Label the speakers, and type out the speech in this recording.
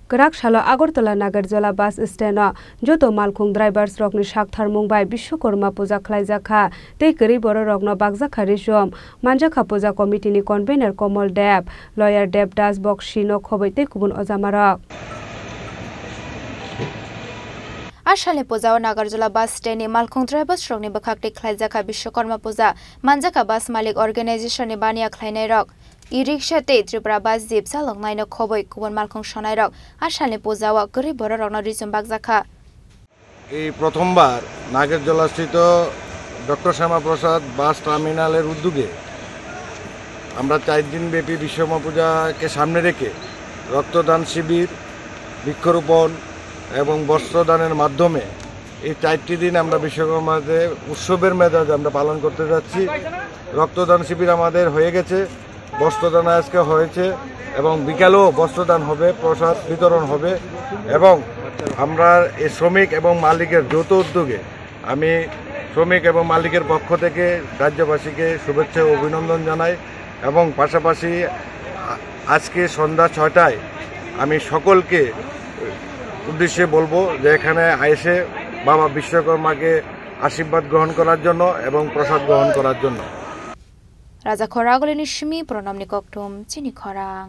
Speaker 1: Grakshalo Agartala Nagarjala bus stand joto malkhung drivers rokni sakthar mungbai Bishwakarma puja khlaijakha tei kri boro rokno bakjakha rijom manjakha puja committee ni convener Komal Deb lawyer Deb Das Bokshi no khobai tei kubun ojamarok
Speaker 2: Ashale puja o Nagarjala bus stand ni malkhung drivers rokni bakhakte khlaijakha Bishwakarma puja manjakha bus malik organization ni bania khlainai rok E-rickshaw te Tripura bus jeep salongnai no khoboi kubon malkhung sonai rok ashalni pujawa gori boro rokno rijum bakjakha
Speaker 3: এই প্রথমবার নাগেরজলাস্থিত doctor Shyamaprasad বাস টার্মিনালের উদ্যোগে আমরা 4 দিন ব্যাপী বিশ্বকর্মা পূজাকে সামনে রেখে রক্তদান শিবির বৃক্ষরোপণ এবং বস্ত্রদানের মাধ্যমে এই 4টি দিন আমরা বিশ্বকর্মাদের উৎসবের মেজাজে আমরা পালন করতে যাচ্ছি। রক্তদান শিবির আমাদের হয়ে গেছে, বস্ত্রদান আজকে হয়েছে এবং বিকালেও বস্ত্রদান হবে, প্রসাদ বিতরণ হবে এবং আমরা এই শ্রমিক এবং মালিকের যৌথ উদ্যোগে আমি শ্রমিক এবং মালিকের পক্ষ থেকে রাজ্যবাসীকে শুভেচ্ছা ও অভিনন্দন জানাই এবং পাশাপাশি আজকে সন্ধ্যা 6টায় আমি সকলকে উদ্দেশ্যে বলবো যে এখানে এসে বাবা বিশ্বকর্মাকে আশীর্বাদ গ্রহণ করার জন্য এবং প্রসাদ গ্রহণ করার জন্য।
Speaker 2: Raja Khoragolini Shimi Pronamni Koktum Chini Khorang